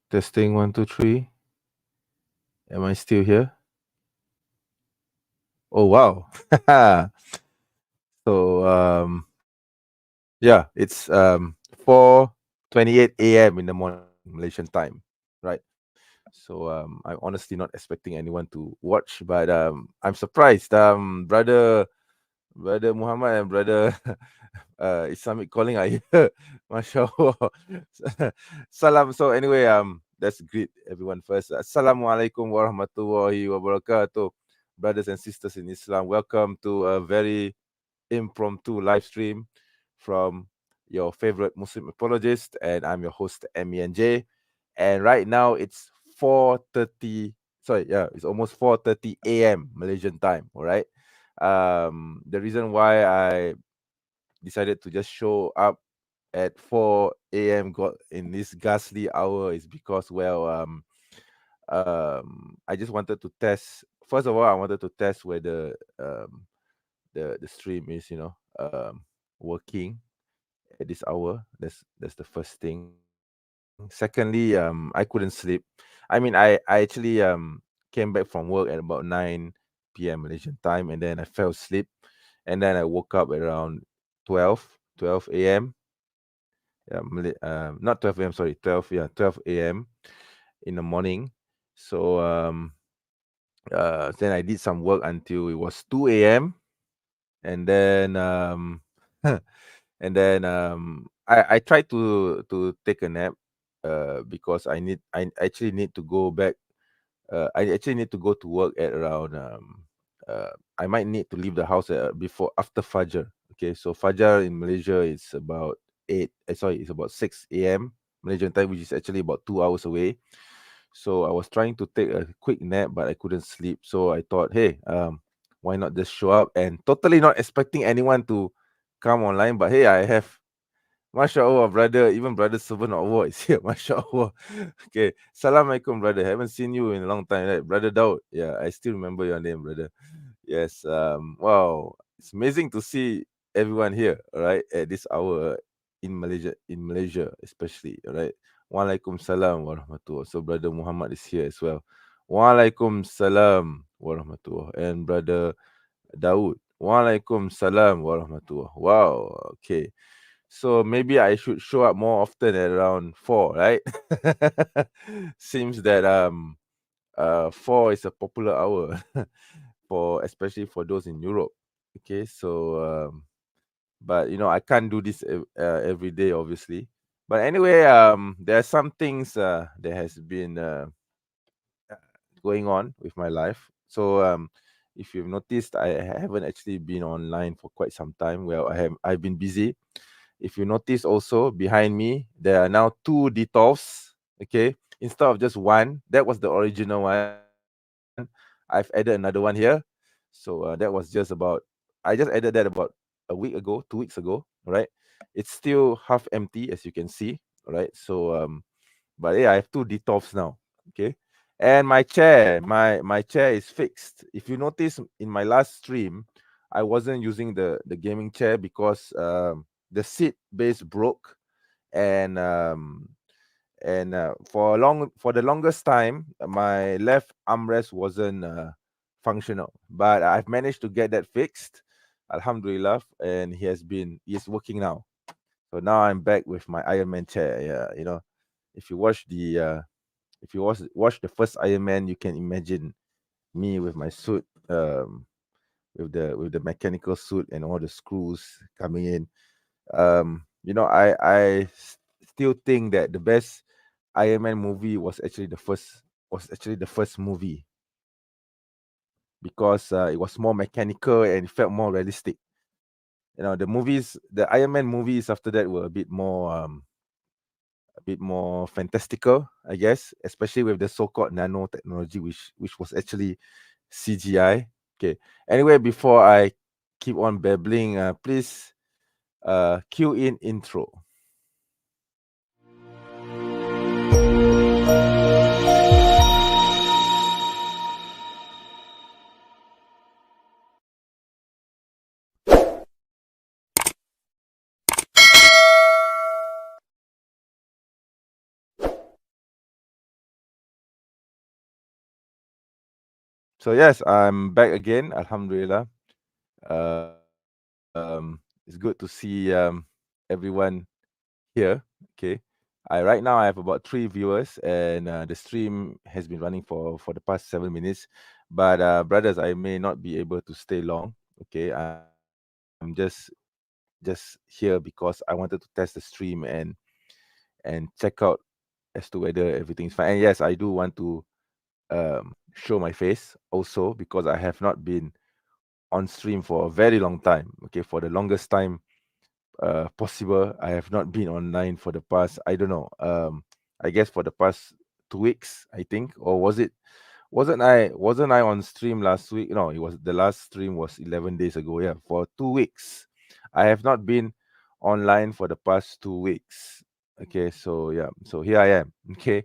Testing 1, 2, 3. Am I still here? Oh wow. So yeah, it's 4:28 a.m. in the morning, Malaysian time, right? So I'm honestly not expecting anyone to watch, but I'm surprised. Brother Muhammad and brother Islamic calling are here. Mashallah. Salam. So anyway, let's greet everyone first. Assalamualaikum warahmatullahi wabarakatuh. Brothers and sisters in Islam, welcome to a very impromptu live stream from your favorite Muslim apologist, and I'm your host MENJ. And right now it's 4:30. Sorry, yeah, it's almost 4:30 a.m. Malaysian time. All right. The reason why I decided to just show up at 4 a.m. got in this ghastly hour is because I just wanted to test. First of all, I wanted to test whether the stream is working at this hour. That's the first thing. Secondly, I couldn't sleep. I actually came back from work at about 9 p.m. Malaysian time, and then I fell asleep, and then I woke up at around 12 a.m. Yeah, not 12 a.m. Sorry, 12 a.m. in the morning. So then I did some work until it was 2 a.m. and then I tried to take a nap because I actually need to go back. I actually need to go to work at around I might need to leave the house before after Fajr. Okay, so Fajr in Malaysia is about it's about 6 a.m. Malaysian time, which is actually about 2 hours away. So I was trying to take a quick nap, but I couldn't sleep. So I thought, hey, why not just show up? And totally not expecting anyone to come online, but hey, I have, MashaAllah, brother, even brother servant of Allah is here. MashaAllah. Okay. Assalamualaikum, brother. Haven't seen you in a long time, right? Brother Daud. Yeah, I still remember your name, brother. Yes. Wow. It's amazing to see everyone here, all right, at this hour in Malaysia, especially. All right. Walaikum salam warahmatullah. So brother Muhammad is here as well. Walaikum salam warahmatullah. And brother Daud. Walaikum salam warahmatullah. Wow. Okay. So maybe I should show up more often at around 4, right? Seems that 4 is a popular hour for especially for those in Europe. Okay, so but I can't do this every day, obviously. But anyway, there are some things that has been going on with my life. So if you've noticed, I haven't actually been online for quite some time. Well, I've been busy. If you notice also behind me, there are now two detolfs. Okay, instead of just one, that was the original one. I've added another one here. So that was just about, I just added that about a week ago, 2 weeks ago. All right, it's still half empty as you can see. All right, so but yeah, I have two detolfs now. Okay, and my chair is fixed. If you notice in my last stream, I wasn't using the gaming chair because the seat base broke, and for the longest time my left armrest wasn't functional, but I've managed to get that fixed, alhamdulillah, and he's working now. So now I'm back with my Iron Man chair. Yeah, if you watch the if you watch the first Iron Man, you can imagine me with my suit, with the mechanical suit and all the screws coming in. I still think that the best Iron Man movie was actually the first movie, because it was more mechanical and it felt more realistic. The Iron Man movies after that were a bit more fantastical, I guess, especially with the so-called nanotechnology, which was actually CGI. Okay. Anyway, before I keep on babbling, please cue in intro. So yes, I'm back again. Alhamdulillah. It's good to see everyone here. Okay. Right now I have about 3 viewers, and the stream has been running for the past 7 minutes. But brothers, I may not be able to stay long. Okay, I'm just here because I wanted to test the stream and check out as to whether everything's fine. And yes, I do want to show my face also, because I have not been on stream for a very long time. Okay, for the longest time possible. I have not been online for the past, I don't know, I guess for the past 2 weeks, I think. Or wasn't I on stream last week? No, it was the last stream was 11 days ago. Yeah, for 2 weeks. I have not been online for the past 2 weeks. Okay, so yeah, so here I am. Okay.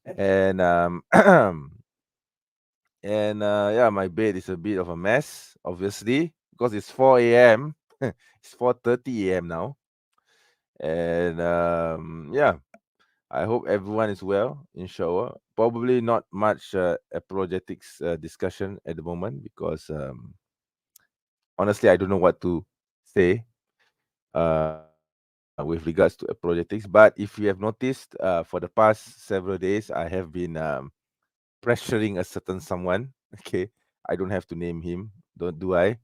And and yeah, my bed is a bit of a mess, obviously, because it's 4 a.m. It's 4:30 a.m. now. And yeah, I hope everyone is well, inshallah. Probably not much apologetics discussion at the moment, because honestly, I don't know what to say with regards to apologetics. But if you have noticed, for the past several days, I have been pressuring a certain someone. Okay, I don't have to name him, don't do I?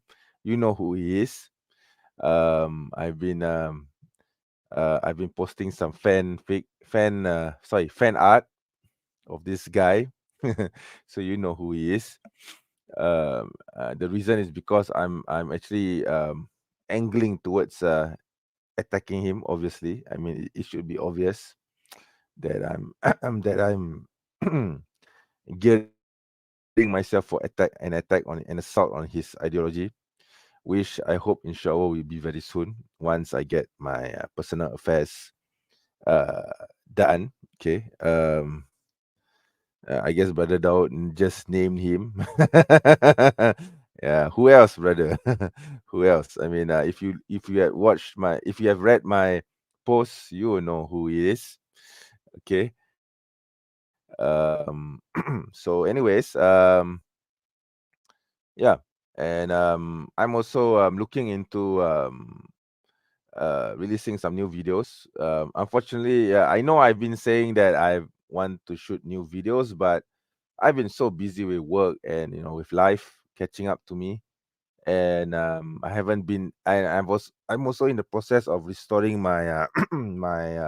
You know who he is. I've been posting some fan art of this guy. So you know who he is. The reason is because I'm actually angling towards attacking him. Obviously, I mean it should be obvious that that I'm gearing myself for an attack on an assault on his ideology, which I hope inshallah will be very soon once I get my personal affairs uh, done. Okay. I guess Brother Daud just named him. Yeah. Who else, brother? Who else? I mean, if you have read my post, you will know who he is. Okay. So, anyways, yeah, and I'm also looking into releasing some new videos. Unfortunately, I know I've been saying that I want to shoot new videos, but I've been so busy with work and with life catching up to me, and I haven't been. I'm also in the process of restoring my my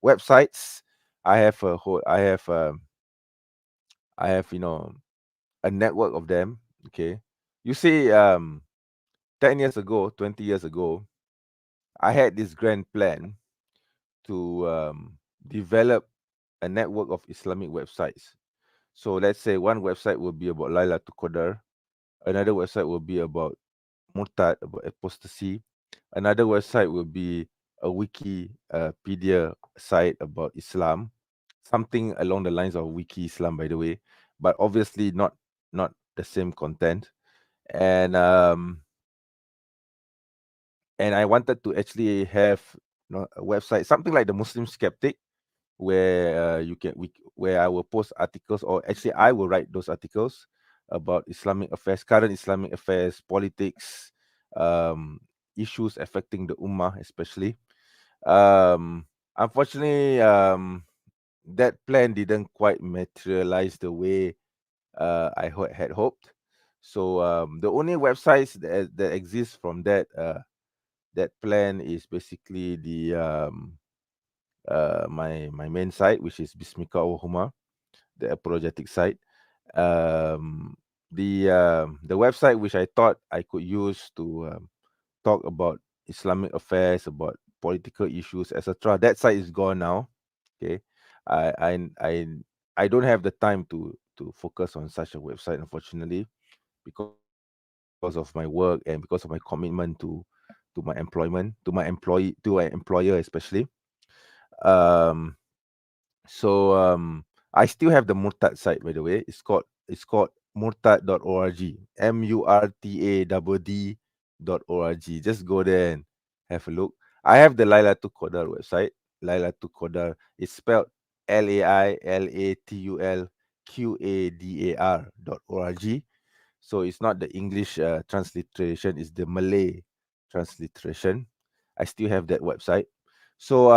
websites. I have a whole. I have a network of them. Okay, you see, 10 years ago, 20 years ago, I had this grand plan to develop a network of Islamic websites. So let's say one website will be about Laila to Qadar, another website will be about Murtad, about apostasy, another website will be a Wikipedia site about Islam, something along the lines of Wiki Islam, by the way, but obviously not the same content. And and I wanted to actually have a website, something like the Muslim Skeptic, where where I will post articles, or actually I will write those articles about Islamic affairs, current Islamic affairs, politics, um, issues affecting the Ummah, especially. Um, Unfortunately, that plan didn't quite materialize the way had hoped. So the only websites that exist from that plan is basically the my main site, which is Bismika Huma, the apologetic site. Um, the website which I thought I could use to talk about Islamic affairs, about political issues, etc. That site is gone now. Okay, I I I I don't have the time to focus on such a website, unfortunately, because of my work and because of my commitment to my employment, to my employer especially. Um, so I still have the Murtad site, by the way. It's called murtad.org. murtad.org. Just go there and have a look. I have the Laila to Qadar website. Laila to Qadar. It's spelled Lailatul qadar.org. So it's not the English transliteration, it's the Malay transliteration. I still have that website. So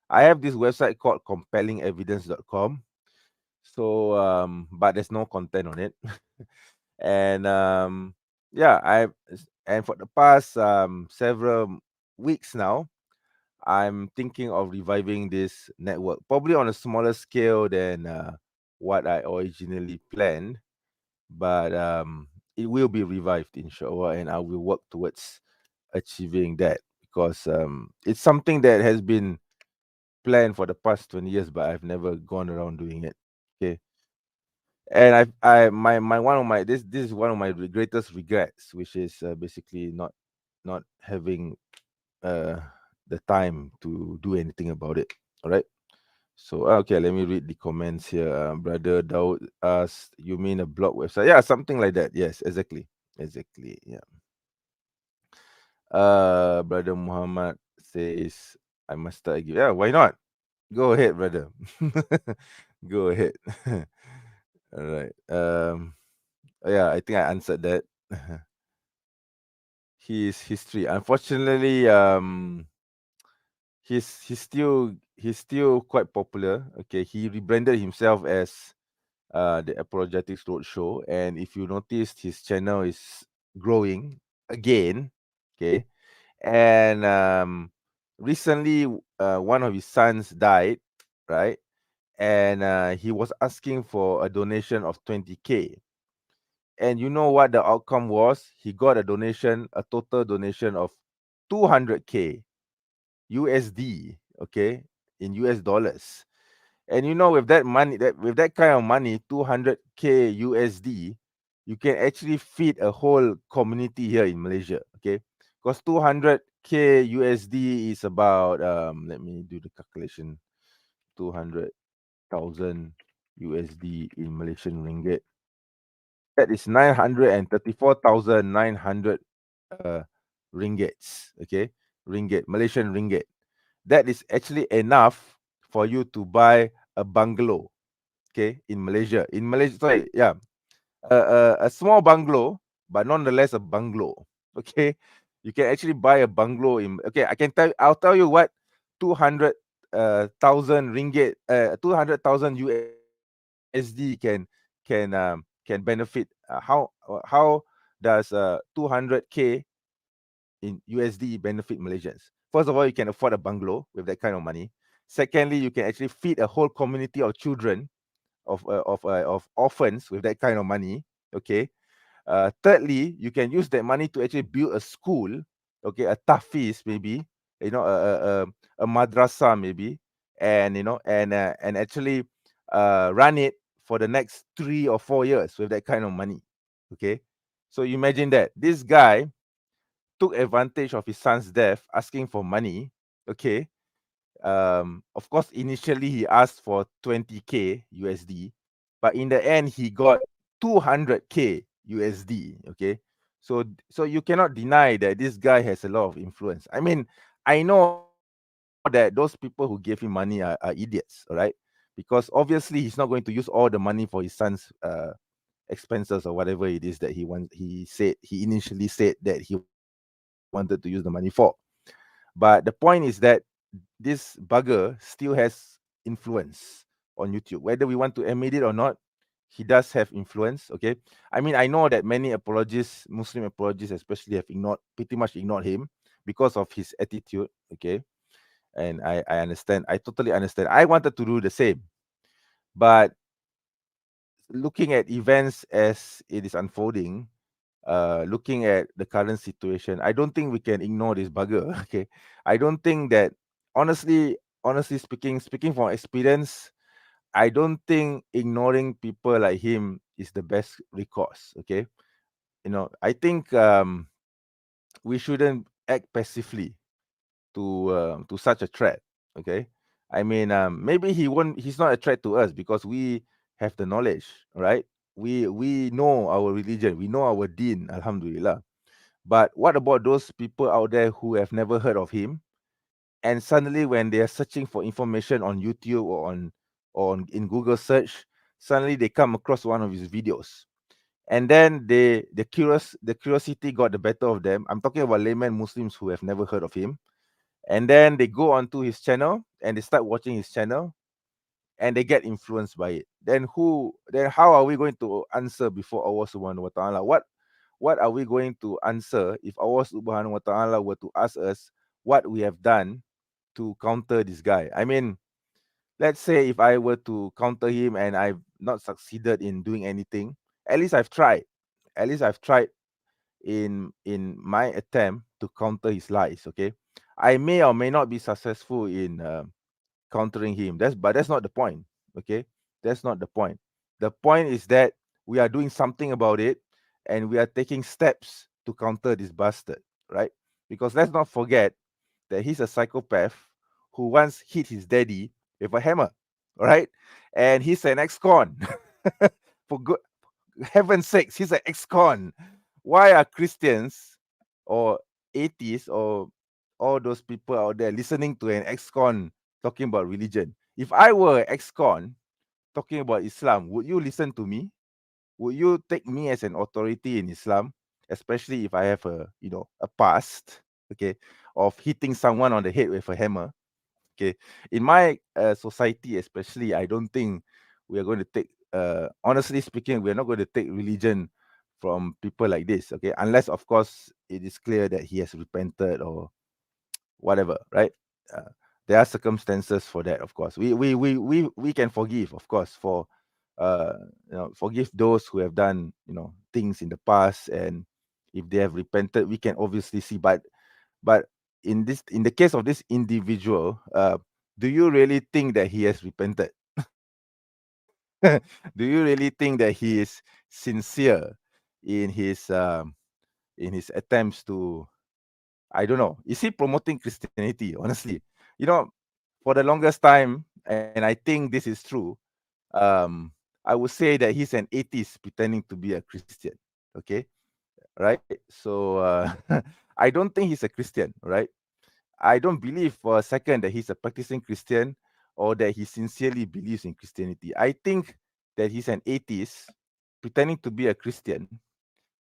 I have this website called compellingevidence.com. So but there's no content on it. And yeah, and for the past several weeks now, I'm thinking of reviving this network, probably on a smaller scale than what I originally planned, but it will be revived, inshallah, and I will work towards achieving that because it's something that has been planned for the past 20 years, but I've never gone around doing it. Okay. And my one of my this is one of my greatest regrets, which is basically not having uh the time to do anything about it. All right. So okay, let me read the comments here. Brother Daud asked, "You mean a blog website?" Yeah, something like that. Yes, exactly, exactly. Yeah. Brother Muhammad says, "I must start again." Yeah, why not? Go ahead, brother. Go ahead. All right. Yeah, I think I answered that. His history. Unfortunately, he's still quite popular. Okay, he rebranded himself as the Apologetics Roadshow, and if you noticed, his channel is growing again. Okay, and recently, one of his sons died, right? And he was asking for a donation of 20K. And you know what the outcome was? He got a total donation of 200K USD, okay, in US dollars. And you know, with that money, with that kind of money, 200K USD, you can actually feed a whole community here in Malaysia, okay? Because 200K USD is about let me do the calculation. 200,000 USD in Malaysian ringgit. That is 934,900 uh, ringgits. Okay, ringgit, Malaysian ringgit. That is actually enough for you to buy a bungalow. Okay, in Malaysia. Sorry, yeah, a small bungalow, but nonetheless a bungalow. Okay, you can actually buy a bungalow in. Okay, I'll tell you what 200,000 ringgit, 200,000 USD can benefit. How does 200K in USD benefit Malaysians? First of all, you can afford a bungalow with that kind of money. Secondly, you can actually feed a whole community of children of orphans with that kind of money. Okay. Thirdly, you can use that money to actually build a school. Okay, a tafiz maybe, a madrasa maybe, and and actually run it for the next 3 or 4 years with that kind of money. Okay, so imagine that this guy took advantage of his son's death, asking for money. Okay, of course, initially he asked for 20K USD, but in the end he got 200K USD. Okay, so you cannot deny that this guy has a lot of influence. I mean, I know that those people who gave him money are idiots, all right? Because obviously he's not going to use all the money for his son's expenses or whatever it is that he wants. He initially said that he wanted to use the money for. But the point is that this bugger still has influence on YouTube. Whether we want to admit it or not, he does have influence. Okay. I mean, I know that many apologists, Muslim apologists especially, have pretty much ignored him because of his attitude. Okay. And I understand. I totally understand. I wanted to do the same. But looking at events as it is unfolding, looking at the current situation, I don't think we can ignore this bugger. Okay, I don't think that honestly speaking from experience, I don't think ignoring people like him is the best recourse. Okay, I think we shouldn't act passively to such a threat. Okay, I mean, maybe he's not a threat to us because we have the knowledge, right? We know our religion, we know our deen, alhamdulillah. But what about those people out there who have never heard of him, and suddenly when they are searching for information on YouTube or in Google search, suddenly they come across one of his videos, and then the curiosity got the better of them. I'm talking about layman Muslims who have never heard of him, and then they go onto his channel and they start watching his channel, and they get influenced by it. Then how are we going to answer before Allah Subhanahu wa Taala? What are we going to answer if Allah Subhanahu wa Taala were to ask us what we have done to counter this guy? I mean, let's say if I were to counter him and I've not succeeded in doing anything, at least I've tried. At least I've tried in my attempt to counter his lies. Okay, I may or may not be successful in countering him. That's not the point. Okay, that's not the point. The point is that we are doing something about it, and we are taking steps to counter this bastard, right? Because let's not forget that he's a psychopath who once hit his daddy with a hammer, all right? And he's an ex-con. For good heaven's sakes, he's an ex-con. Why are Christians or atheists or all those people out there listening to an ex-con talking about religion? If I were an ex-con talking about Islam, would you listen to me? Would you take me as an authority in Islam, especially if I have a past, okay, of hitting someone on the head with a hammer? Okay, in my society, especially, I don't think we are going to take. Honestly speaking, we are not going to take religion from people like this. Okay, unless of course it is clear that he has repented or whatever, right? Uh, there are circumstances for that, of course. We can forgive, of course, for uh forgive those who have done things in the past, and if they have repented, we can obviously see. But in the case of this individual, do you really think that he has repented? Do you really think that he is sincere in his attempts to, I don't know, is he promoting Christianity? Honestly, you know, for the longest time, and I think this is true, um, I would say that he's an atheist pretending to be a Christian. Okay, right? So I don't think he's a Christian, right? I don't believe for a second that he's a practicing Christian or that he sincerely believes in Christianity. I think that he's an atheist pretending to be a Christian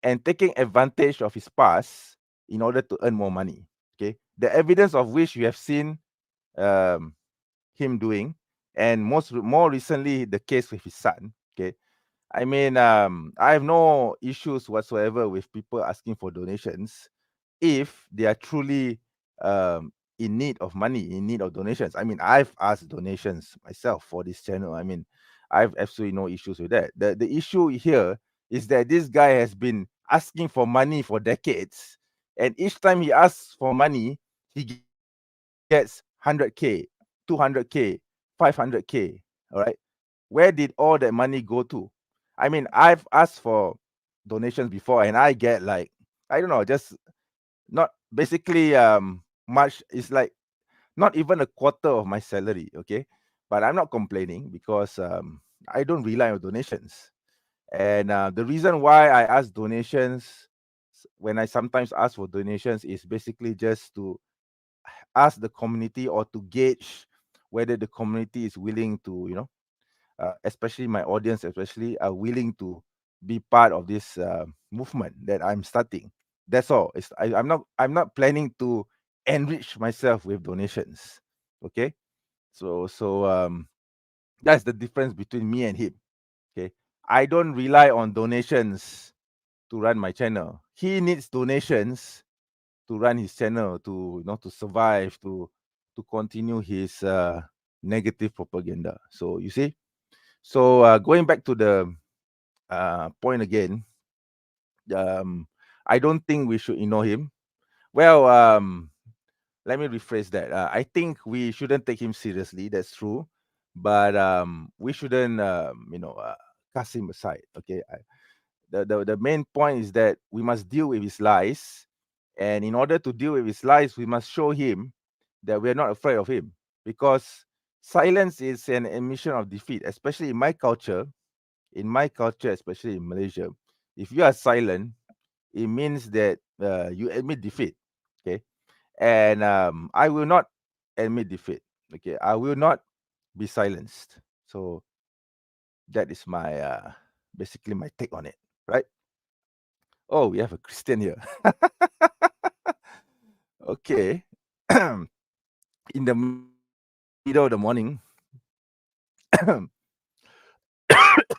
and taking advantage of his past in order to earn more money. Okay, the evidence of which you have seen um, him doing, and more recently the case with his son. Okay, I mean, I have no issues whatsoever with people asking for donations if they are truly in need of money, in need of donations. I mean, I've asked donations myself for this channel. I mean, I've absolutely no issues with that. The issue here is that this guy has been asking for money for decades, and each time he asks for money, he gets 100K, 200K, 500K. All right, where did all that money go to? I mean, I've asked for donations before, and I get like, I don't know, just not basically much. It's like not even a quarter of my salary. Okay, but I'm not complaining because I don't rely on donations. And the reason why I ask donations, when I sometimes ask for donations, is basically just to ask the community or to gauge whether the community is willing to, especially my audience, especially, are willing to be part of this movement that I'm starting. That's all. I'm not planning to enrich myself with donations. Okay, so that's the difference between me and him. Okay, I don't rely on donations to run my channel. He needs donations to run his channel, to to survive, to continue his negative propaganda. So you see, so going back to the point again, um, I don't think we should ignore him. Well, let me rephrase that. I think we shouldn't take him seriously. That's true, but we shouldn't, cast him aside. Okay, the main point is that we must deal with his lies, and in order to deal with his lies, we must show him that we are not afraid of him, because silence is an admission of defeat, especially in my culture. In my culture, especially in Malaysia, if you are silent, it means that you admit defeat. Okay, and I will not admit defeat. Okay, I will not be silenced. So That is my basically my take on it, right? Oh, we have a Christian here. Okay. In the middle of the morning.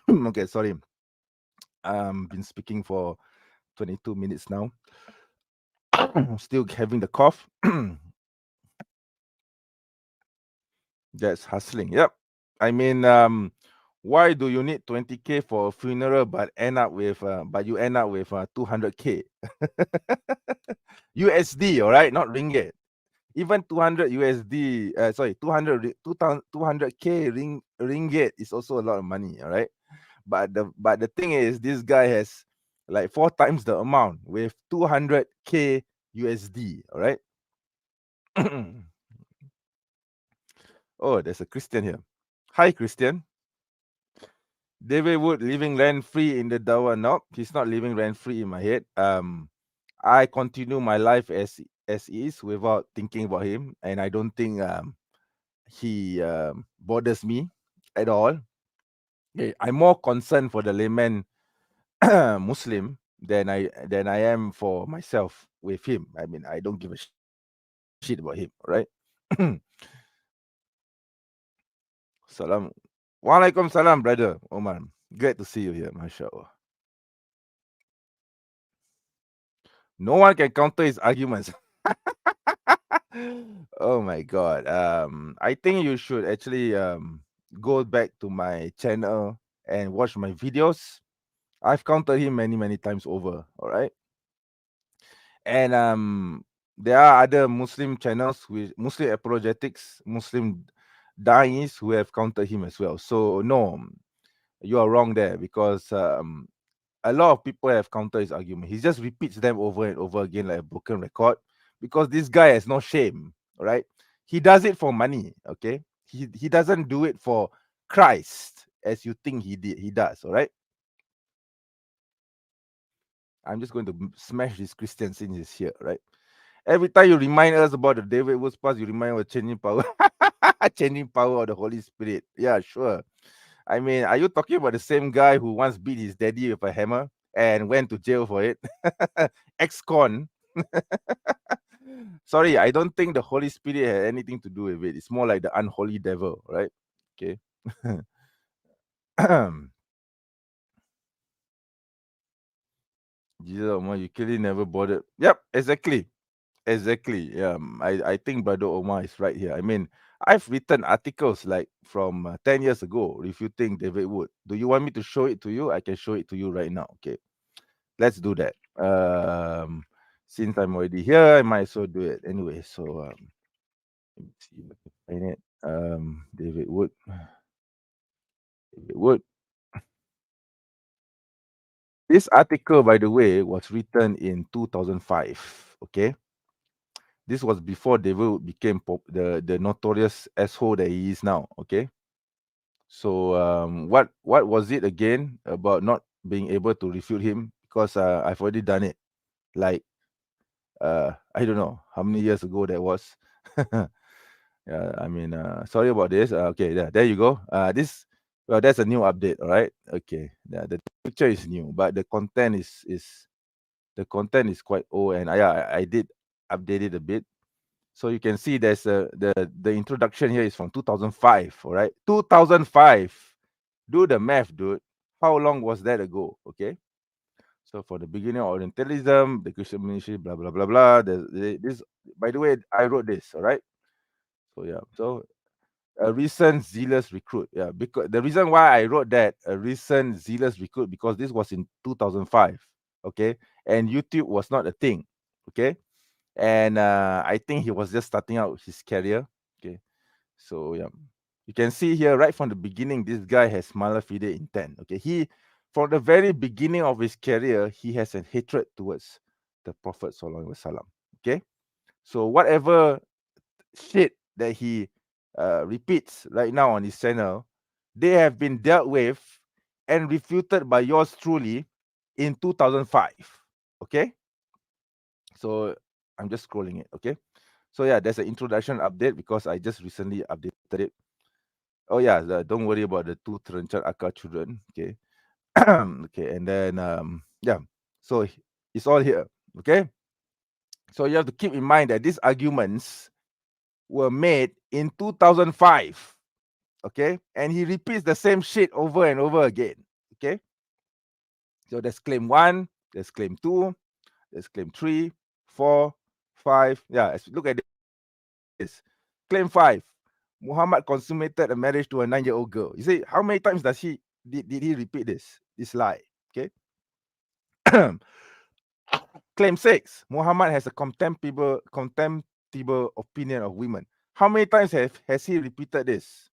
Okay, sorry. Been speaking for 22 minutes now. Still having the cough. That's hustling. Yep. I mean, why do you need 20K for a funeral, but you end up with 200K USD? All right, not ringgit. Even 200 USD. Sorry, 200K ringgit is also a lot of money. All right, but the thing is, this guy has like 4 times the amount with 200K USD. All right. Oh, there's a Christian here. Hi, Christian. David Wood living rent free in the Dawa. No, he's not living rent free in my head. I continue my life as is without thinking about him, and I don't think he bothers me at all. Okay, I'm more concerned for the layman Muslim than I am for myself with him. I mean, I don't give a shit about him, right? Salam. Walaikum salam, brother Omar. Great to see you here, mashallah. No one can counter his arguments. Oh my god. I think you should actually go back to my channel and watch my videos. I've countered him many, many times over. All right. And there are other Muslim channels with Muslim apologetics, Muslim dais who have countered him as well. So no, you are wrong there because a lot of people have countered his argument. He just repeats them over and over again like a broken record because this guy has no shame, right? He does it for money, okay? He doesn't do it for Christ as you think he does, all right? I'm just going to smash this Christian since he's here, right? Every time you remind us about the David Woods past, you remind us of changing power, changing power of the Holy Spirit. Yeah, sure. I mean, are you talking about the same guy who once beat his daddy with a hammer and went to jail for it? Ex-con. Sorry, I don't think the Holy Spirit had anything to do with it. It's more like the unholy devil, right? Okay. Jesus, Omar, you clearly never bothered. Yep, exactly. Exactly. Yeah, I think Brother Omar is right here. I mean, I've written articles like from 10 years ago refuting David Wood. Do you want me to show it to you? I can show it to you right now. Okay, let's do that. Since I'm already here, I might as well do it anyway. So, let me see if I can find it. David Wood. David Wood. This article, by the way, was written in 2005. Okay, this was before David Wood became the notorious asshole that he is now. Okay. So what was it again about not being able to refute him? Because I've already done it. Like I don't know how many years ago that was. Yeah, I mean, sorry about this. Okay, there you go. That's a new update. All right. Okay. Yeah, the picture is new, but the content is quite old, and I did update it a bit. So you can see there's the introduction here is from 2005. All right, 2005. Do the math, dude. How long was that ago? Okay. So for the beginning of Orientalism, the Christian ministry, blah blah blah blah. This, by the way, I wrote this. All right. So yeah. So a recent zealous recruit. Yeah. Because the reason why I wrote that a recent zealous recruit because this was in 2005. Okay. And YouTube was not a thing. Okay. And I think he was just starting out his career. Okay. So yeah, you can see here right from the beginning, this guy has mala fide intent. Okay, from the very beginning of his career, he has a hatred towards the Prophet Sallallahu Alaihi Wasallam. Okay, so whatever shit that he repeats right now on his channel, they have been dealt with and refuted by yours truly in 2005. Okay, so I'm just scrolling it. Okay, so yeah, there's an introduction update because I just recently updated it. Oh yeah, don't worry about the two terencat akar children. Okay. Okay, and then yeah. So it's all here. Okay. So you have to keep in mind that these arguments were made in 2005. Okay, and he repeats the same shit over and over again. Okay. So there's claim one, there's claim two, there's claim 3, 4, 5. Yeah, look at this. Claim 5. Muhammad consummated a marriage to a 9-year-old girl. You see, how many times did he repeat this lie? Okay. Claim 6. Muhammad has a contemptible opinion of women. How many times has he repeated this?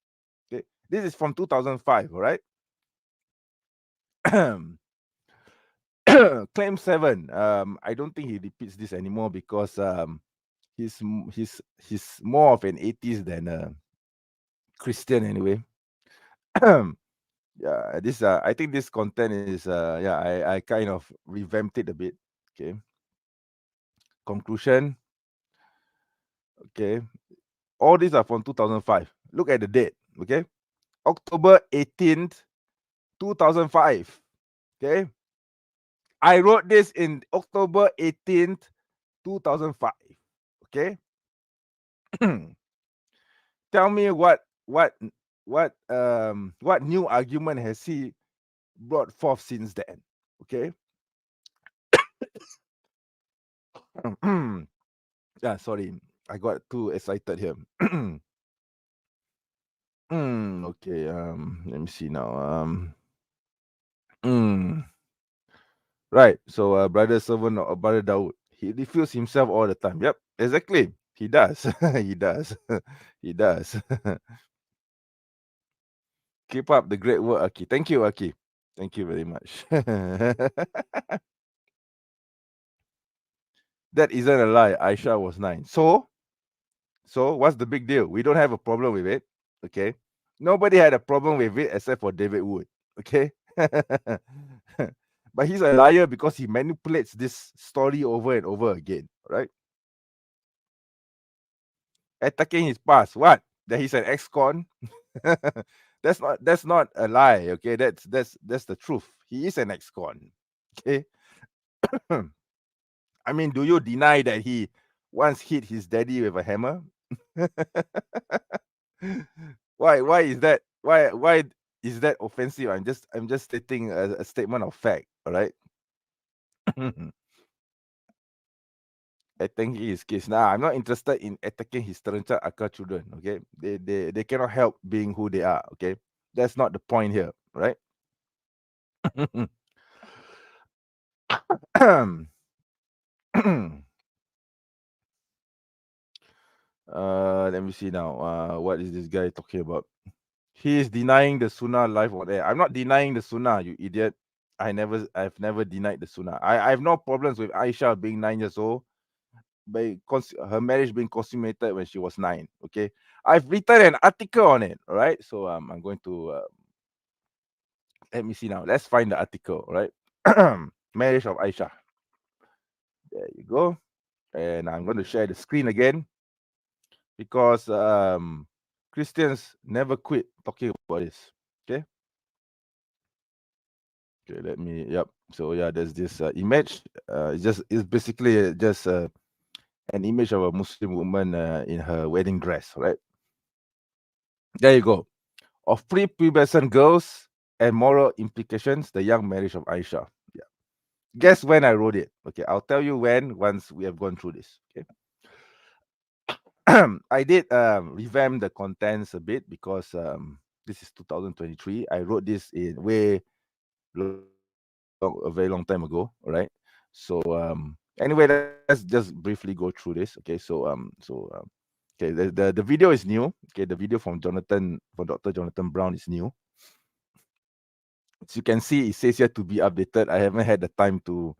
Okay. This is from 2005, all right? Claim 7. I don't think he repeats this anymore because he's more of an atheist than a Christian anyway. Yeah, this I think this content is yeah, I kind of revamped it a bit. Okay. Conclusion. Okay. All these are from 2005. Look at the date. Okay. October 18th, 2005. Okay. I wrote this in October 18th, 2005. Okay. Tell me what new argument has he brought forth since then? Okay. Yeah, sorry, I got too excited here. Okay. Let me see now. Mm, right. So, brother servant or brother Dawood, he refills himself all the time. Yep, exactly. He does. He does. He does. Keep up the great work, Aki. Thank you, Aki. Thank you very much. That isn't a lie. Aisha was 9. So what's the big deal? We don't have a problem with it. Okay. Nobody had a problem with it except for David Wood. Okay. But he's a liar because he manipulates this story over and over again. Right? Attacking his past. What? That he's an ex-con? That's not a lie. Okay. That's the truth. He is an ex-con. Okay. I mean, do you deny that he once hit his daddy with a hammer? Why is that? Why is that offensive? I'm just stating a statement of fact. All right. Attacking his kids. Nah, I'm not interested in attacking his terencat akar children. Okay, they cannot help being who they are. Okay, that's not the point here, right? Let me see now. What is this guy talking about? He is denying the sunnah live on air. I'm not denying the sunnah, you idiot. I've never denied the sunnah. I have no problems with Aisha being 9 years old, her marriage being consummated when she was 9. Okay, I've written an article on it. All right, so I'm going to let me see now. Let's find the article. All right, marriage of Aisha. There you go. And I'm going to share the screen again because Christians never quit talking about this. Okay. Okay, let me. Yep. So yeah, there's this image. It's basically just an image of a Muslim woman in her wedding dress, right? There you go. Of prepubescent girls and moral implications, the young marriage of Aisha. Yeah. Guess when I wrote it? Okay, I'll tell you when once we have gone through this. Okay. I did revamp the contents a bit because this is 2023. I wrote this in a very long time ago. All right. So anyway, let's just briefly go through this. Okay. Okay, the video is new. Okay, the video from Dr. Jonathan Brown is new. As you can see, it says here to be updated. I haven't had the time to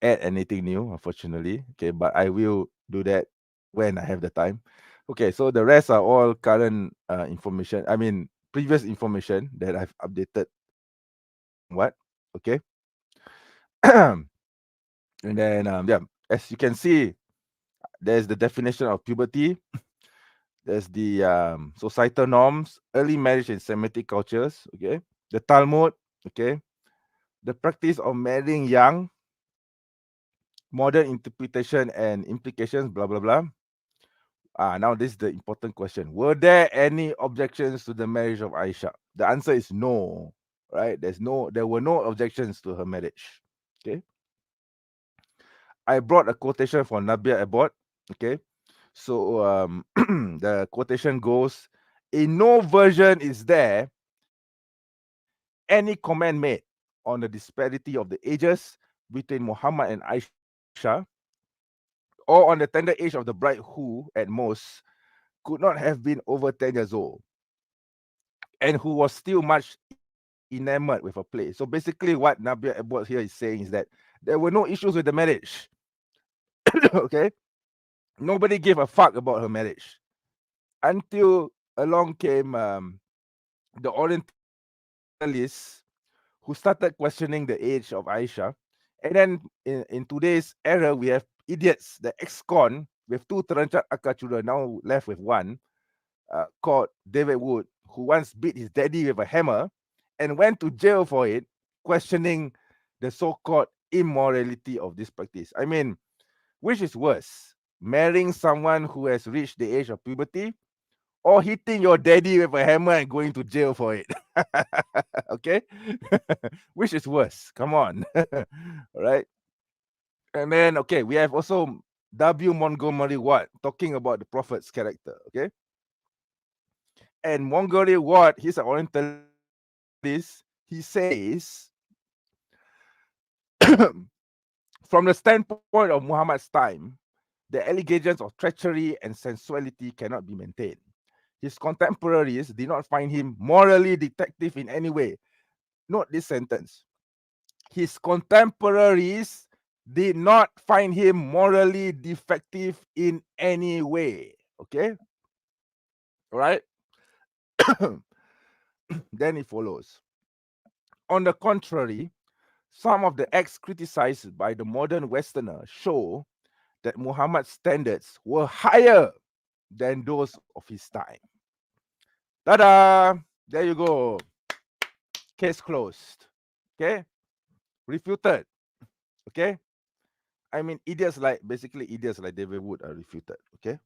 add anything new, unfortunately. Okay, but I will do that when I have the time. Okay, so the rest are all current information. I mean, previous information that I've updated. What? Okay. And then yeah, as you can see, there's the definition of puberty. There's the societal norms, early marriage in Semitic cultures, okay? The Talmud, okay? The practice of marrying young, modern interpretation and implications, blah, blah, blah. Now this is the important question. Were there any objections to the marriage of Aisha? The answer is no, right? There were no objections to her marriage, okay? I brought a quotation from Nabia Abbott, okay? So the quotation goes, in no version is there any comment made on the disparity of the ages between Muhammad and Aisha, or on the tender age of the bride who, at most, could not have been over 10 years old and who was still much enamored with a play. So basically, what Nabia Abbott here is saying is that there were no issues with the marriage. Okay? Nobody gave a fuck about her marriage until along came the Orientalists who started questioning the age of Aisha. And then in today's era, we have idiots, the ex-con with two teranchat akar children, now left with one, called David Wood, who once beat his daddy with a hammer and went to jail for it, questioning the so-called immorality of this practice. I mean, which is worse, marrying someone who has reached the age of puberty or hitting your daddy with a hammer and going to jail for it? Okay? Which is worse? Come on. All right. And then, okay, we have also W. Montgomery Watt talking about the prophet's character. Okay. And Montgomery Watt, he's an Orientalist. He says, from the standpoint of Muhammad's time, the allegations of treachery and sensuality cannot be maintained. His contemporaries did not find him morally defective in any way. Note this sentence. His contemporaries did not find him morally defective in any way. Okay? All right? Then it follows. On the contrary, some of the acts criticized by the modern Westerner show that Muhammad's standards were higher than those of his time. Ta-da! There you go. Case closed. Okay? Refuted. Okay? I mean, basically idiots like David Wood are refuted. Okay?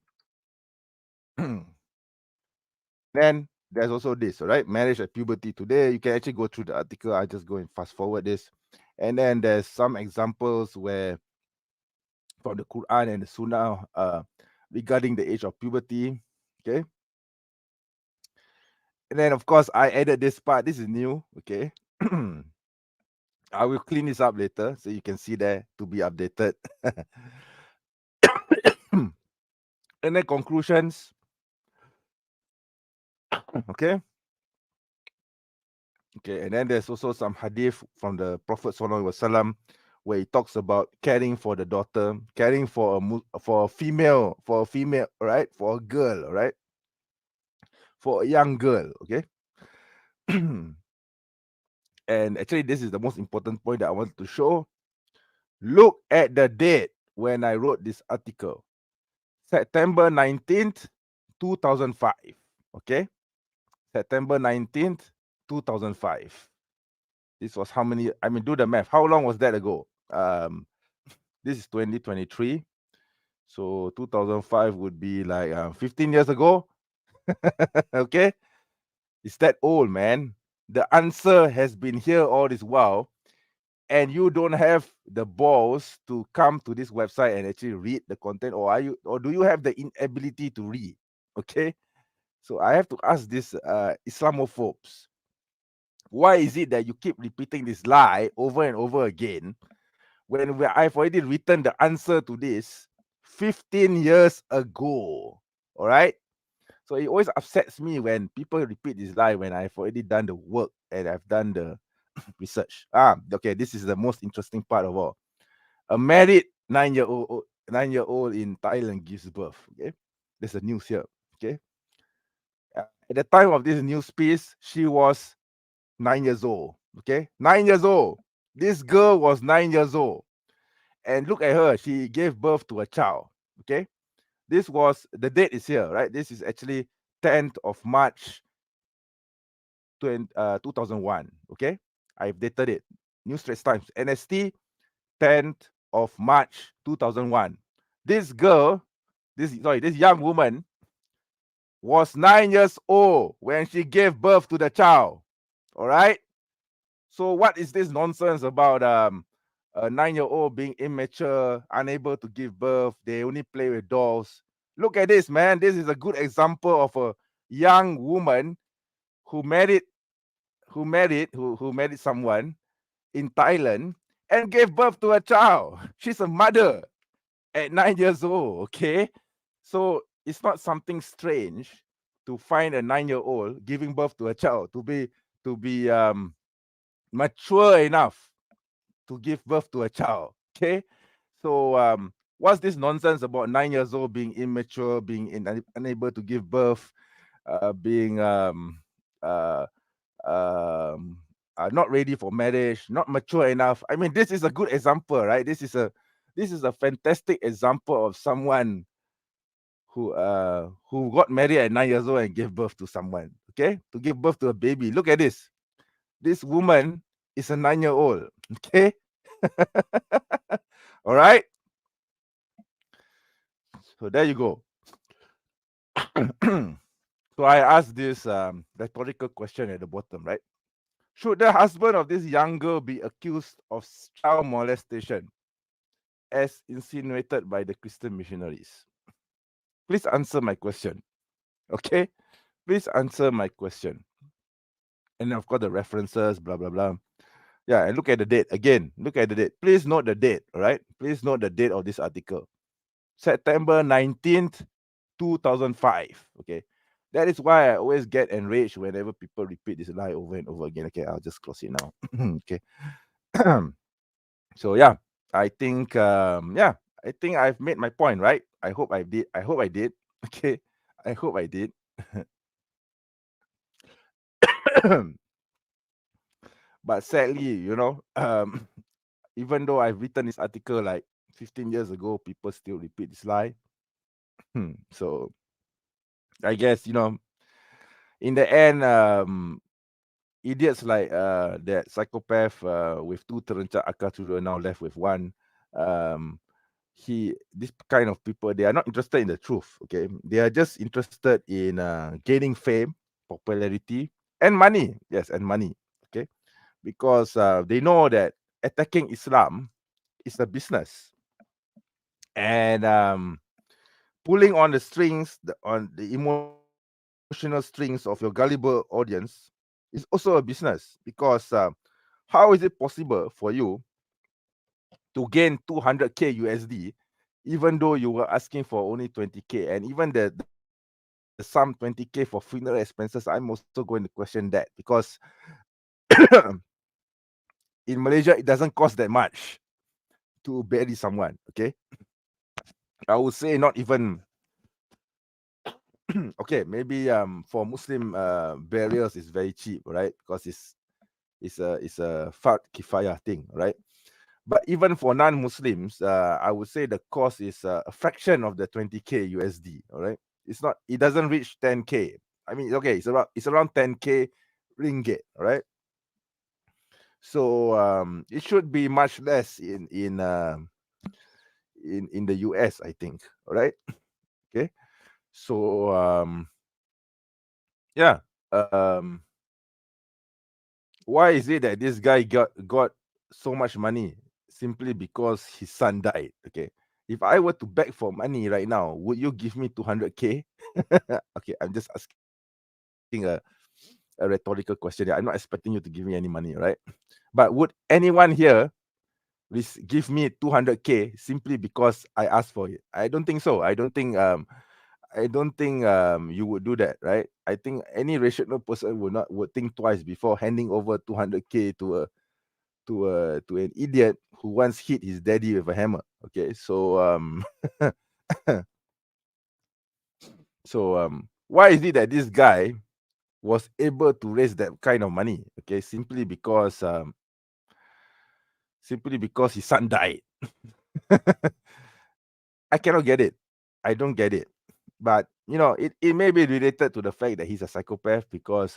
Then there's also this, all right? Marriage at puberty today. You can actually go through the article. I just go and fast forward this. And then there's some examples where from the Quran and the Sunnah regarding the age of puberty. Okay. And then of course I added this part. This is new. Okay. I will clean this up later so you can see there to be updated. And then conclusions. Okay. Okay, and then there's also some hadith from the Prophet Sallallahu Alaihi Wasallam where he talks about caring for the daughter, caring for a female, right? For a girl, right? For a young girl, okay? And actually, this is the most important point that I wanted to show. Look at the date when I wrote this article. September 19th, 2005. Okay? September 19th, 2005. This was how many? I mean, do the math. How long was that ago? This is 2023. So 2005 would be like 15 years ago. Okay? It's that old, man. The answer has been here all this while, and you don't have the balls to come to this website and actually read the content, or do you have the inability to read? Okay? So I have to ask this Islamophobes. Why is it that you keep repeating this lie over and over again when I've already written the answer to this 15 years ago? All right. So it always upsets me when people repeat this lie when I've already done the work and I've done the research. Okay. This is the most interesting part of all. A married 9-year-old in Thailand gives birth. Okay. There's a news here. Okay. At the time of this news piece, she was 9 years old. Okay. 9 years old. This girl was 9 years old. And look at her. She gave birth to a child. Okay. This was, the date is here, right? This is actually 10th of March 2001. Okay, I've dated it. New Straits Times, NST, 10th of March 2001. This girl, this young woman was 9 years old when she gave birth to the child. All right. So what is this nonsense about a 9-year-old being immature, unable to give birth? They only play with dolls. Look at this, man. This is a good example of a young woman who married someone in Thailand and gave birth to a child. She's a mother at 9 years old. Okay, so it's not something strange to find a 9-year-old giving birth to a child to be mature enough to give birth to a child. Okay, so what's this nonsense about 9 years old being immature, being unable to give birth, being uh, um, not ready for marriage, not mature enough? I mean, this is a good example, right? This is a fantastic example of someone who got married at 9 years old and gave birth to someone. Okay, to give birth to a baby. Look at this. This woman is a 9-year-old. Okay. All right. So there you go. So I asked this rhetorical question at the bottom, right? Should the husband of this young girl be accused of child molestation as insinuated by the Christian missionaries? Please answer my question. Okay? Please answer my question. And then, of course, the references, blah, blah, blah. Yeah, and look at the date again. Look at the date. Please note the date, all right? Please note the date of this article. September 19th, 2005. Okay. That is why I always get enraged whenever people repeat this lie over and over again. Okay, I'll just close it now. Okay. So yeah, I think I think I've made my point, right? I hope I did. I hope I did. Okay. I hope I did. But sadly, even though I've written this article like 15 years ago, people still repeat this lie. So I guess, in the end, idiots like that psychopath with two terencat akal children now left with one. This kind of people, they are not interested in the truth. Okay, they are just interested in gaining fame, popularity, and money. Yes, and money. Okay, because they know that attacking Islam is a business, and pulling on the strings, on the emotional strings of your gullible audience is also a business. Because how is it possible for you to gain 200k USD, even though you were asking for only 20k, and even the sum 20k for funeral expenses? I'm also going to question that, because in Malaysia it doesn't cost that much to bury someone. Okay, I would say not even. Okay, maybe for Muslim burials is very cheap, right? Because it's a fard kifayah thing, right? But even for non-Muslims, I would say the cost is a fraction of the 20k USD. All right, it's not. It doesn't reach 10k. I mean, okay, it's around 10k ringgit. All right. So it should be much less in the US, I think. All right. Okay. So yeah. Um, why is it that this guy got so much money simply because his son died? Okay, if I were to beg for money right now, would you give me 200k? Okay, I'm just asking a rhetorical question here. I'm not expecting you to give me any money, right? But would anyone here give me 200k simply because I asked for it? I don't think so. I don't think you would do that, right? I think any rational person would think twice before handing over 200k to an idiot who once hit his daddy with a hammer. Okay, so why is it that this guy was able to raise that kind of money? Okay, simply because his son died. I cannot get it. I don't get it. But it may be related to the fact that he's a psychopath, because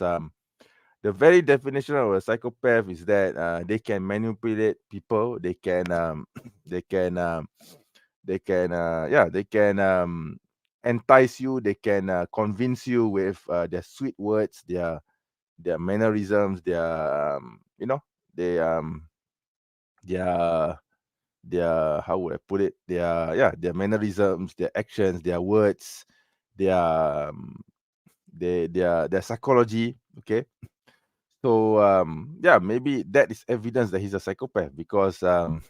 the very definition of a psychopath is that they can manipulate people. They can they can yeah, they can entice you. They can convince you with their sweet words, their mannerisms, they their how would I put it? Their mannerisms, their actions, their words, their their psychology. Okay. So yeah, maybe that is evidence that he's a psychopath, because um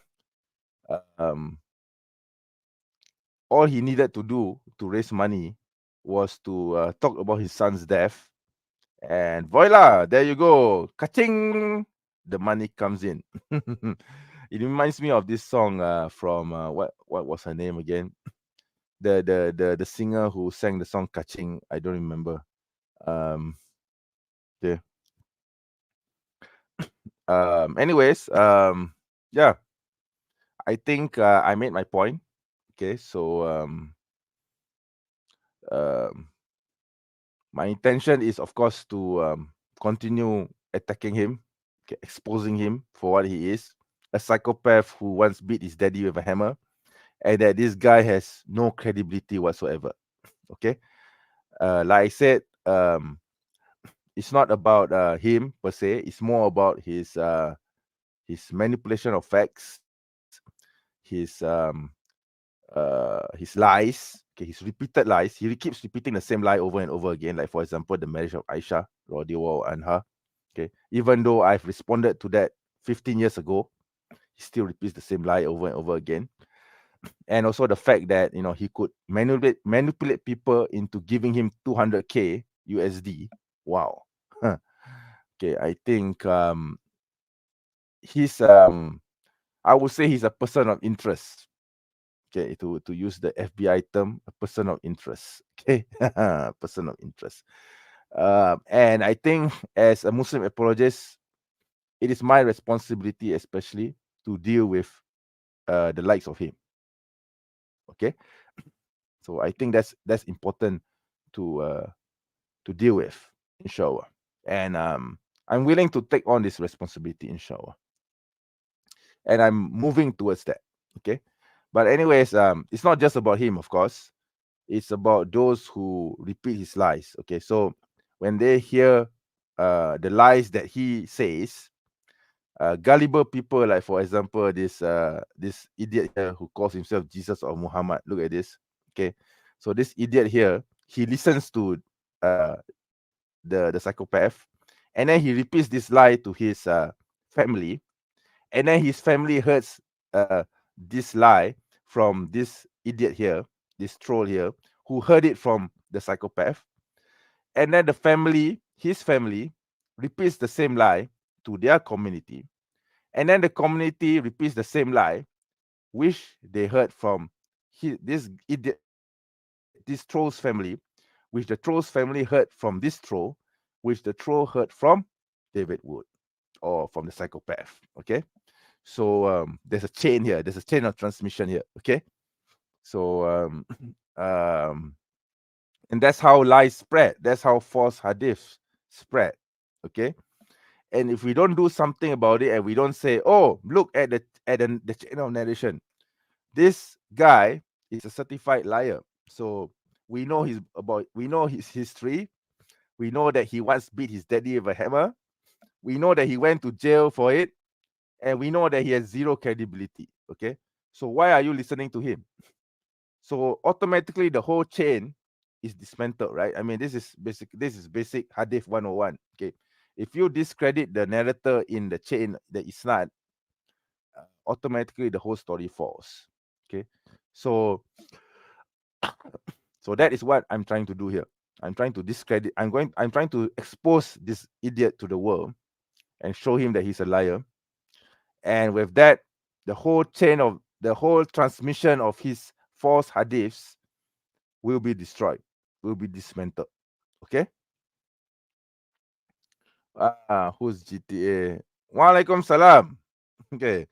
all he needed to do to raise money was to talk about his son's death, and voila, there you go, kaching, the money comes in. It reminds me of this song from what was her name again? The singer who sang the song Kaching. I don't remember. Um, yeah. Anyways, yeah, I think I made my point. Okay, so um, my intention is, of course, to continue attacking him, okay, exposing him for what he is, a psychopath who once beat his daddy with a hammer, and that this guy has no credibility whatsoever. Okay, like I said, it's not about him per se. It's more about his manipulation of facts, his lies, okay, his repeated lies. He keeps repeating the same lie over and over again. Like, for example, the marriage of Aisha, Rodiwa and her. Okay, even though I've responded to that 15 years ago, he still repeats the same lie over and over again. And also the fact that he could manipulate people into giving him 200k USD. Wow. Huh. Okay, I think he's I would say he's a person of interest. Okay, to use the FBI term, a person of interest. Okay, person of interest. And I think as a Muslim apologist, it is my responsibility, especially, to deal with the likes of him. Okay, so I think that's important to deal with, inshallah. And I'm willing to take on this responsibility, inshallah. And I'm moving towards that. Okay, but anyways, it's not just about him, of course. It's about those who repeat his lies. Okay, so when they hear the lies that he says, gullible people, like, for example, this idiot here who calls himself Jesus or Muhammad. Look at this. Okay, so this idiot here, he listens to uh, the psychopath, and then he repeats this lie to his family, and then his family hears this lie from this idiot here, this troll here, who heard it from the psychopath, and then his family, repeats the same lie to their community, and then the community repeats the same lie, which they heard from this idiot, this troll's family, which the troll's family heard from this troll, which the troll heard from David Wood, or from the psychopath. Okay, so there's a chain here. There's a chain of transmission here. Okay, so um, and that's how lies spread. That's how false hadiths spread. Okay, and if we don't do something about it, and we don't say, "Oh, look at the chain of narration. This guy is a certified liar." So we know his history. We know that he once beat his daddy with a hammer. We know that he went to jail for it, and we know that he has zero credibility. Okay, so why are you listening to him? So automatically the whole chain is dismantled, right? I mean, this is basic hadith 101. Okay, if you discredit the narrator in the chain, the isnad, automatically the whole story falls. Okay, so that is what I'm trying to do here. I'm trying to discredit. I'm trying to expose this idiot to the world and show him that he's a liar. And with that, the whole transmission of his false hadiths will be destroyed, will be dismantled. Okay. Who's GTA? Walaikum salam. Okay.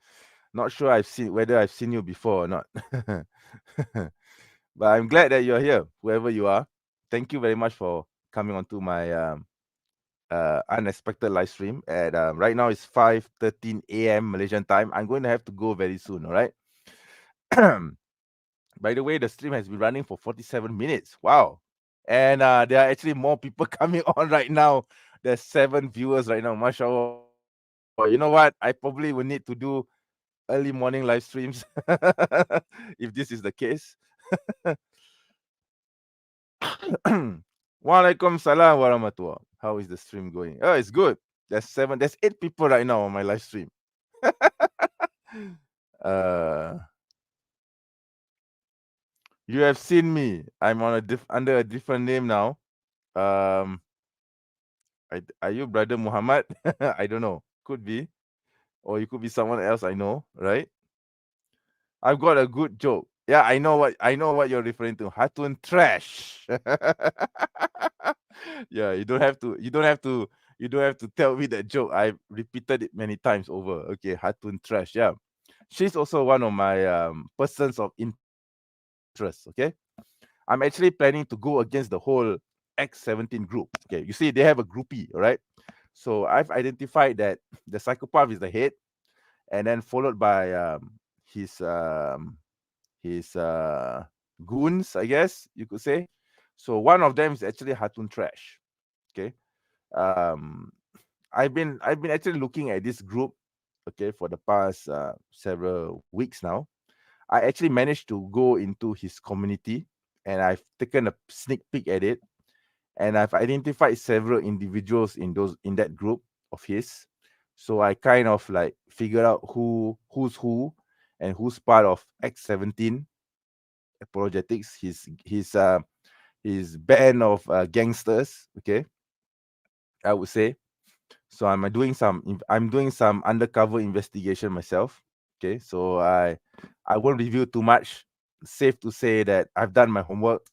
Not sure I've seen whether I've seen you before or not. But I'm glad that you're here, whoever you are. Thank you very much for coming onto my unexpected live stream. At right now it's 5:13 a.m. Malaysian time. I'm going to have to go very soon. All right. By the way, the stream has been running for 47 minutes. Wow. And there are actually more people coming on right now. There's 7 viewers right now. MashaAllah. You know what? I probably will need to do early morning live streams if this is the case. Walaikum salam warahmatullah. How is the stream going? Oh, it's good. There's 8 people right now on my live stream. uh you have seen me. I'm on under a different name now. Um are you brother Muhammad? I don't know. Could be. Or you could be someone else I know, right? I've got a good joke. Yeah, I know what you're referring to. Hatun trash. Yeah, you don't have to tell me that joke. I've repeated it many times over. Okay, Hatun trash. Yeah. She's also one of my persons of interest. Okay. I'm actually planning to go against the whole X17 group. Okay, you see, they have a groupie, all right? So I've identified that the psychopath is the head, and then followed by his um, his goons, I guess you could say. So one of them is actually Hatun Trash. Okay. Um, I've been actually looking at this group, okay, for the past several weeks now. I actually managed to go into his community, and I've taken a sneak peek at it, and I've identified several individuals in that group of his. So I kind of like figured out who's who and who's part of X17 Apologetics, his band of gangsters. Okay, I would say. So I'm doing some undercover investigation myself. Okay, so I won't reveal too much. Safe to say that I've done my homework,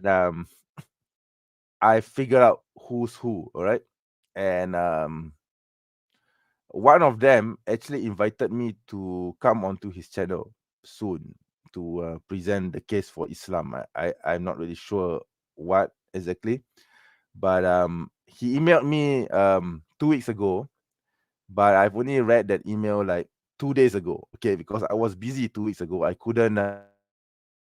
and I figured out who's who. All right, and one of them actually invited me to come onto his channel soon to present the case for Islam. I'm not really sure what exactly, but he emailed me 2 weeks ago, but I've only read that email like 2 days ago. Okay, because I was busy 2 weeks ago. I couldn't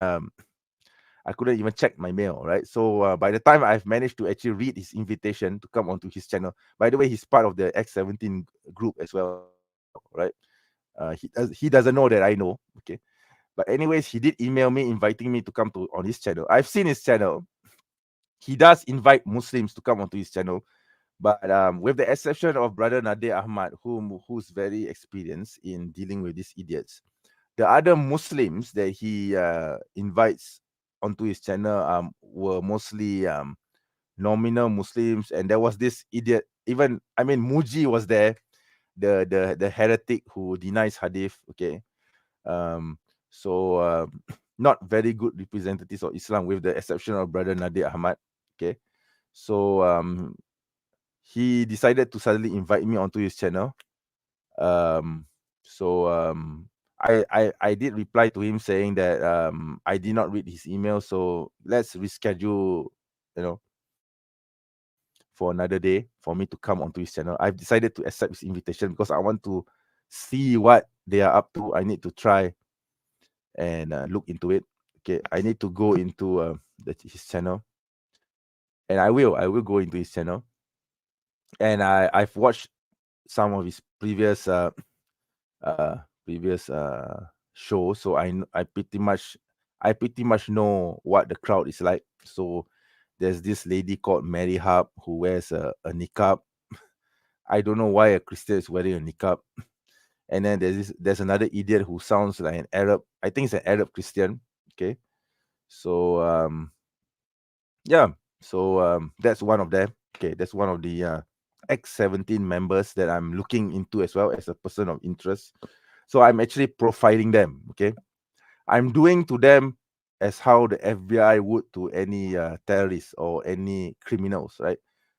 even check my mail, right? So by the time I've managed to actually read his invitation to come onto his channel, by the way, he's part of the X17 group as well, right? He doesn't know that I know. Okay, but anyways, he did email me inviting me to come to on his channel. I've seen his channel. He does invite Muslims to come onto his channel, but with the exception of Brother Nadir Ahmad, who's very experienced in dealing with these idiots, the other Muslims that he invites onto his channel were mostly nominal Muslims, and there was this idiot. Even I mean, Muji was there, the heretic who denies hadith. Okay, um, so not very good representatives of Islam, with the exception of Brother Nadir Ahmad. Okay, so he decided to suddenly invite me onto his channel. Um, so I did reply to him saying that I did not read his email, so let's reschedule, you know, for another day for me to come onto his channel. I've decided to accept his invitation because I want to see what they are up to. I need to try and look into it. Okay, I need to go into his channel, and I will go into his channel, and I've watched some of his uh previous shows, so I pretty much know what the crowd is like. So there's this lady called Mary Hub who wears a niqab. I don't know why a Christian is wearing a niqab. And then there's another idiot who sounds like an Arab. I think it's an Arab Christian. Okay, so yeah, so that's one of them. Okay, that's one of the X17 members that I'm looking into as well as a person of interest. So I'm actually profiling them. Okay, I'm doing to them as how the FBI would to any terrorists or any criminals, right?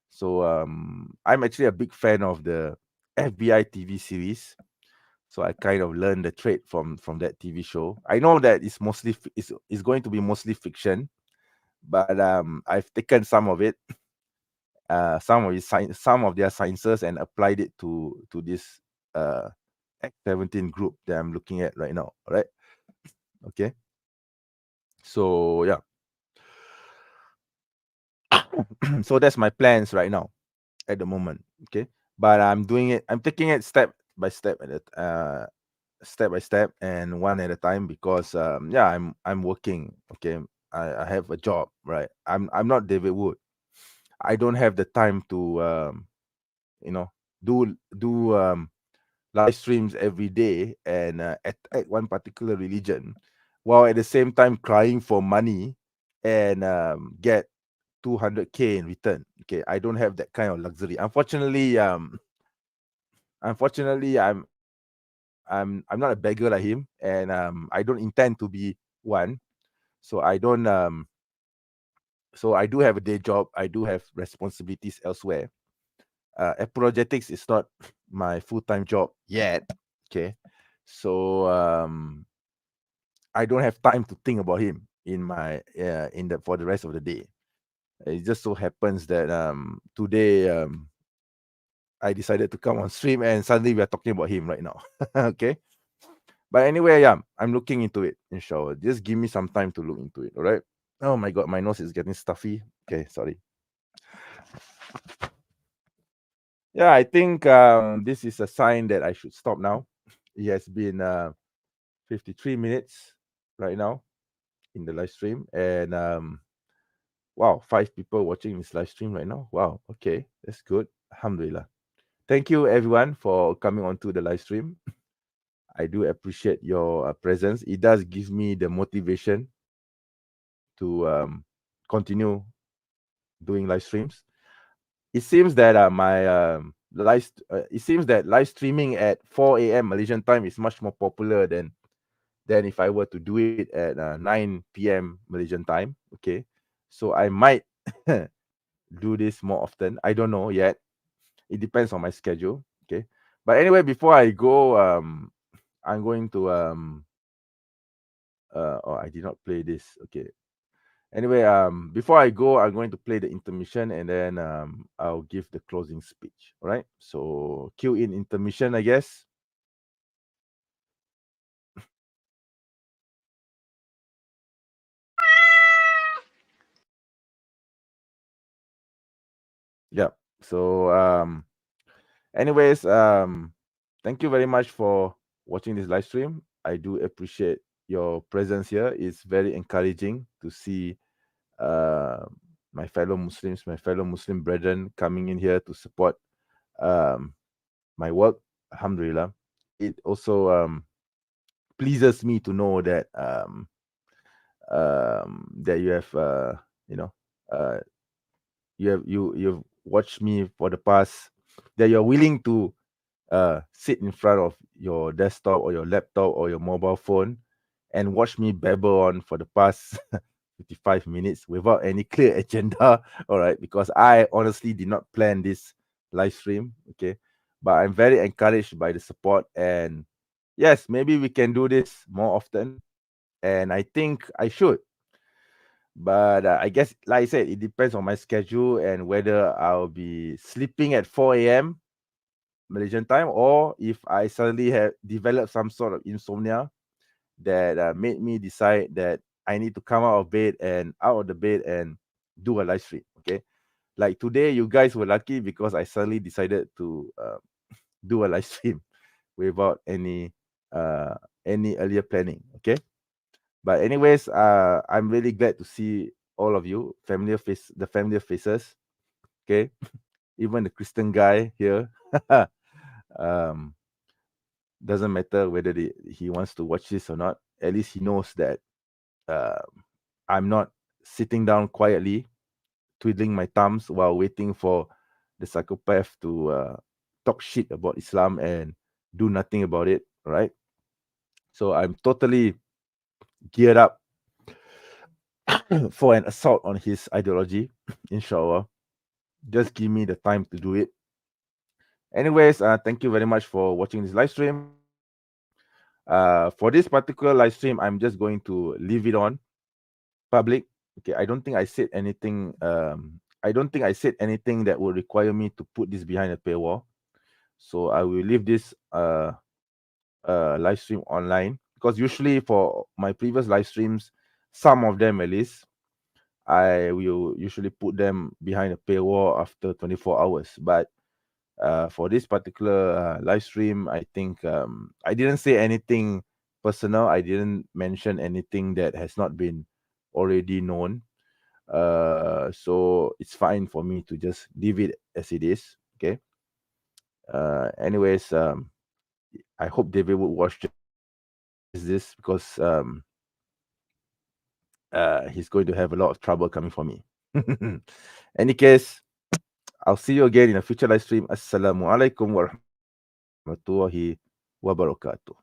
So I'm actually a big fan of the FBI TV series. So I kind of learned the trade from that TV show. I know that it's mostly it's going to be mostly fiction, but I've taken some of it, some of their sciences, and applied it to this uh X17 group that I'm looking at right now. All right. Okay. So yeah. So that's my plans right now at the moment. Okay. But I'm doing it, I'm taking it step by step step by step and one at a time, because yeah, I'm working. Okay. I have a job, right? I'm not David Wood. I don't have the time to you know do live streams every day and attack one particular religion, while at the same time crying for money and get 200K in return. Okay, I don't have that kind of luxury. Unfortunately, I'm not a beggar like him, and I don't intend to be one. So I don't so I do have a day job. I do have responsibilities elsewhere. Apologetics is not my full-time job yet. Okay, so I don't have time to think about him in the for the rest of the day. It just so happens that today I decided to come on stream, and suddenly we are talking about him right now. Okay. But anyway, yeah, I'm looking into it, inshallah. Just give me some time to look into it. All right. Oh my god, my nose is getting stuffy. Okay, sorry. Yeah, I think this is a sign that I should stop now. It has been 53 minutes right now in the live stream, and wow, 5 people watching this live stream right now. Wow, okay, that's good. Alhamdulillah. Thank you everyone for coming onto the live stream. I do appreciate your presence. It does give me the motivation to continue doing live streams. It seems that it seems that live streaming at 4 a.m. Malaysian time is much more popular than if I were to do it at 9 p.m. Malaysian time. Okay, so I might do this more often. I don't know yet. It depends on my schedule. Okay, but anyway, before I go, I'm going to oh, I did not play this. Okay. Anyway, before I go, I'm going to play the intermission, and then I'll give the closing speech. All right. So cue in intermission, I guess. Yeah. So anyways, thank you very much for watching this live stream. I do appreciate your presence here. It's very encouraging to see uh, my fellow Muslims, my fellow Muslim brethren coming in here to support um, my work. Alhamdulillah. It also pleases me to know that you have you know uh, you've watched me for the past, that you're willing to sit in front of your desktop or your laptop or your mobile phone and watch me babble on for the past 55 minutes without any clear agenda. All right, because I honestly did not plan this live stream. Okay, but I'm very encouraged by the support, and yes, maybe we can do this more often, and I think I should. But I guess, like I said, it depends on my schedule and whether I'll be sleeping at 4 a.m. Malaysian time, or if I suddenly have developed some sort of insomnia that made me decide that I need to come out of the bed and do a live stream. Okay, like today, you guys were lucky because I suddenly decided to do a live stream without uh, any earlier planning. Okay, but anyways, I'm really glad to see all of you, the familiar faces. Okay, even the Christian guy here. um, doesn't matter whether he wants to watch this or not. At least he knows that uh, I'm not sitting down quietly, twiddling my thumbs while waiting for the psychopath to talk shit about Islam and do nothing about it. Right? So I'm totally geared up for an assault on his ideology, inshallah. Just give me the time to do it. Anyways, thank you very much for watching this live stream. For this particular live stream, I'm just going to leave it on public. Okay, I don't think I said anything. I don't think I said anything that would require me to put this behind a paywall. So I will leave this live stream online, because usually for my previous live streams, some of them at least, I will usually put them behind a paywall after 24 hours. But for this particular live stream, I think I didn't say anything personal. I didn't mention anything that has not been already known. So it's fine for me to just leave it as it is. Okay. Anyways, I hope David would watch this, because he's going to have a lot of trouble coming for me. Any case, I'll see you again in a future live stream. Assalamualaikum warahmatullahi wabarakatuh.